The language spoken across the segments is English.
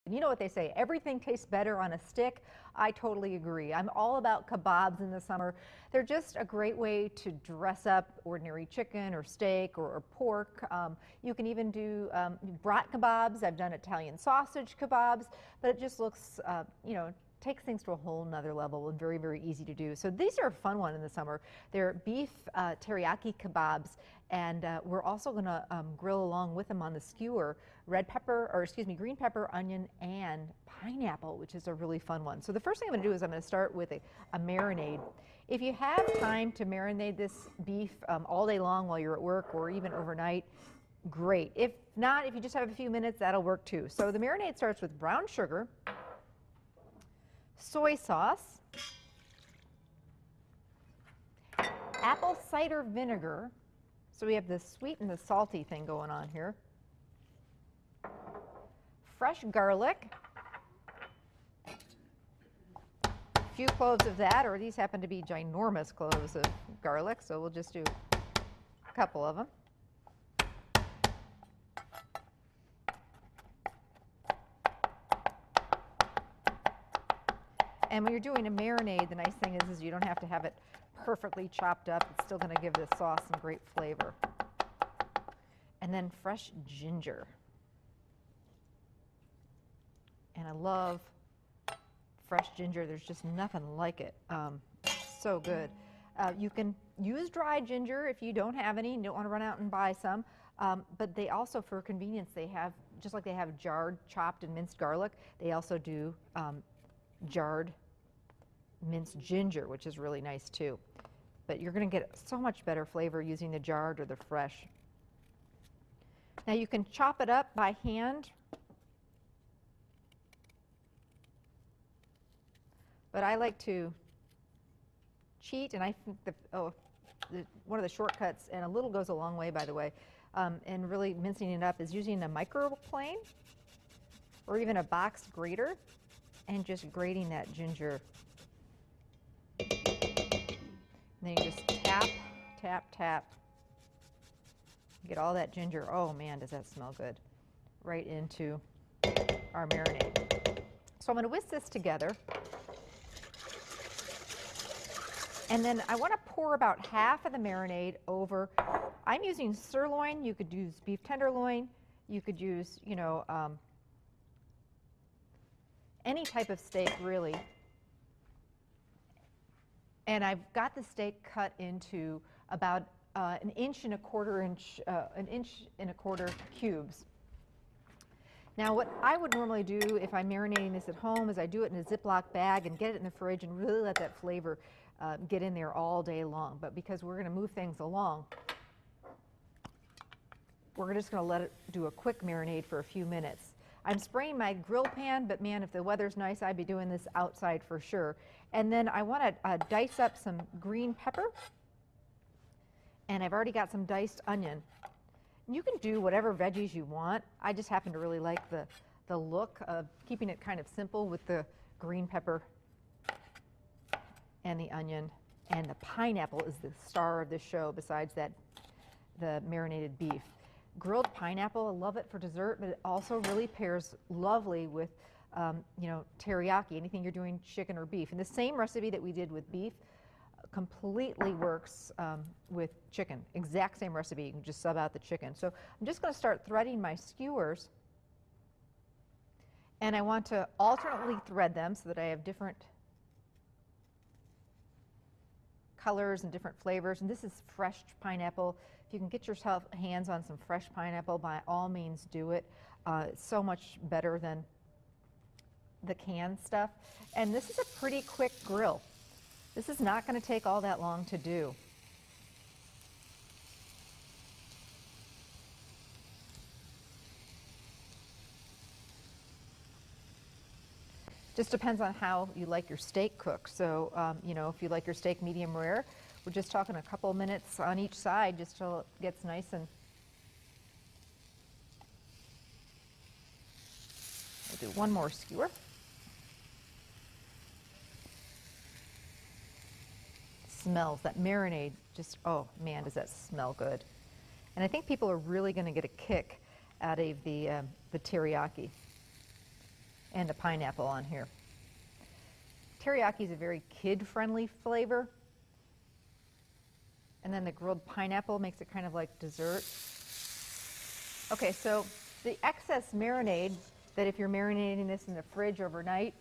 You know what they say, everything tastes better on a stick. I totally agree. I'm all about kebabs in the summer. They're just a great way to dress up ordinary chicken or steak or pork. You can even do brat kebabs. I've done Italian sausage kebabs, but it just looks, takes things to a whole nother level and very, very easy to do. So these are a fun one in the summer. They're beef teriyaki kabobs, and we're also going to grill along with them on the skewer green pepper, onion, and pineapple, which is a really fun one. So the first thing I'm going to do is I'm going to start with a marinade. If you have time to marinate this beef all day long while you're at work or even overnight, great. If not, if you just have a few minutes, that'll work too. So the marinade starts with brown sugar, soy sauce, apple cider vinegar. So we have the sweet and the salty thing going on here. Fresh garlic, a few cloves of that, or these happen to be ginormous cloves of garlic, so we'll just do a couple of them. And when you're doing a marinade, the nice thing is you don't have to have it perfectly chopped up. It's still going to give this sauce some great flavor. And then fresh ginger. And I love fresh ginger. There's just nothing like it. So good. You can use dry ginger if you don't have any and don't want to run out and buy some. But they also, for convenience, they have, just like they have jarred, chopped, and minced garlic, they also do jarred minced ginger, which is really nice too. But you're going to get so much better flavor using the jarred or the fresh. Now you can chop it up by hand, but I like to cheat, and I think one of the shortcuts, and a little goes a long way, by the way, and really mincing it up is using a microplane or even a box grater and just grating that ginger. And then you just tap, tap, tap. Get all that ginger, oh man, does that smell good, right into our marinade. So I'm going to whisk this together. And then I want to pour about half of the marinade over. I'm using sirloin. You could use beef tenderloin. You could use, any type of steak, really. And I've got the steak cut into about an inch and a quarter cubes. Now, what I would normally do if I'm marinating this at home is I do it in a Ziploc bag and get it in the fridge and really let that flavor get in there all day long. But because we're going to move things along, we're just going to let it do a quick marinade for a few minutes. I'm spraying my grill pan, but man, if the weather's nice, I'd be doing this outside for sure. And then I want to dice up some green pepper, and I've already got some diced onion. You can do whatever veggies you want. I just happen to really like the look of keeping it kind of simple with the green pepper and the onion. And the pineapple is the star of this show besides the marinated beef. Grilled pineapple, I love it for dessert, but it also really pairs lovely with, teriyaki, anything you're doing chicken or beef. And the same recipe that we did with beef completely works with chicken. Exact same recipe, you can just sub out the chicken. So I'm just going to start threading my skewers. And I want to alternately thread them so that I have different colors and different flavors. And this is fresh pineapple. If you can get yourself hands on some fresh pineapple, by all means do it. It's so much better than the canned stuff. And this is a pretty quick grill. This is not going to take all that long to do. Just depends on how you like your steak cooked. So, if you like your steak medium rare, we're just talking a couple minutes on each side just till it gets nice and... We'll do one more skewer. Smells, that marinade, just, oh man, does that smell good. And I think people are really going to get a kick out of the teriyaki. and the pineapple on here. Teriyaki is a very kid-friendly flavor. And then the grilled pineapple makes it kind of like dessert. Okay, so the excess marinade, that if you're marinating this in the fridge overnight,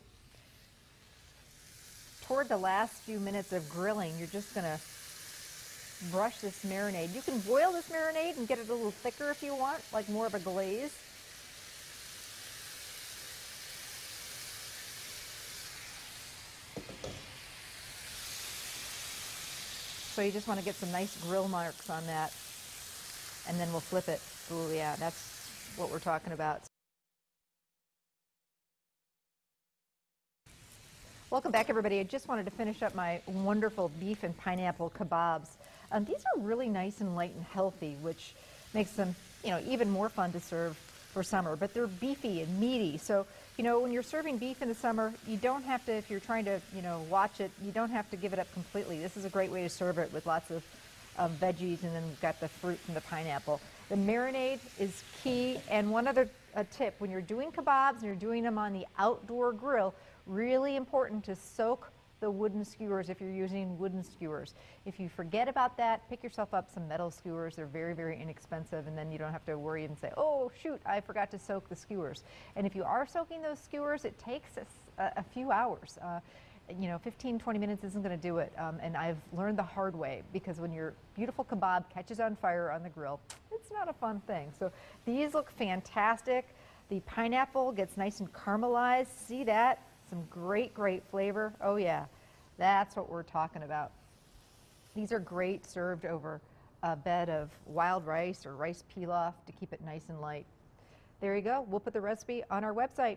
toward the last few minutes of grilling, you're just gonna brush this marinade. You can boil this marinade and get it a little thicker if you want, like more of a glaze. So you just want to get some nice grill marks on that, and then we'll flip it. Oh yeah, that's what we're talking about. Welcome back, everybody. I just wanted to finish up my wonderful beef and pineapple kebabs. These are really nice and light and healthy, which makes them, even more fun to serve for summer. But they're beefy and meaty, so when you're serving beef in the summer, you don't have to, if you're trying to, watch it, you don't have to give it up completely. This is a great way to serve it with lots of veggies, and then we've got the fruit from the pineapple. The marinade is key, and one other tip, when you're doing kebabs and you're doing them on the outdoor grill, really important to soak the wooden skewers if you're using wooden skewers. If you forget about that, pick yourself up some metal skewers. They're very, very inexpensive, and then you don't have to worry and say, oh shoot, I forgot to soak the skewers. And if you are soaking those skewers, it takes a few hours. 15, 20 minutes isn't going to do it. And I've learned the hard way, because when your beautiful kebab catches on fire on the grill, it's not a fun thing. So these look fantastic. The pineapple gets nice and caramelized. See that? Some great, great flavor. Oh yeah, that's what we're talking about. These are great served over a bed of wild rice or rice pilaf to keep it nice and light. There you go. We'll put the recipe on our website.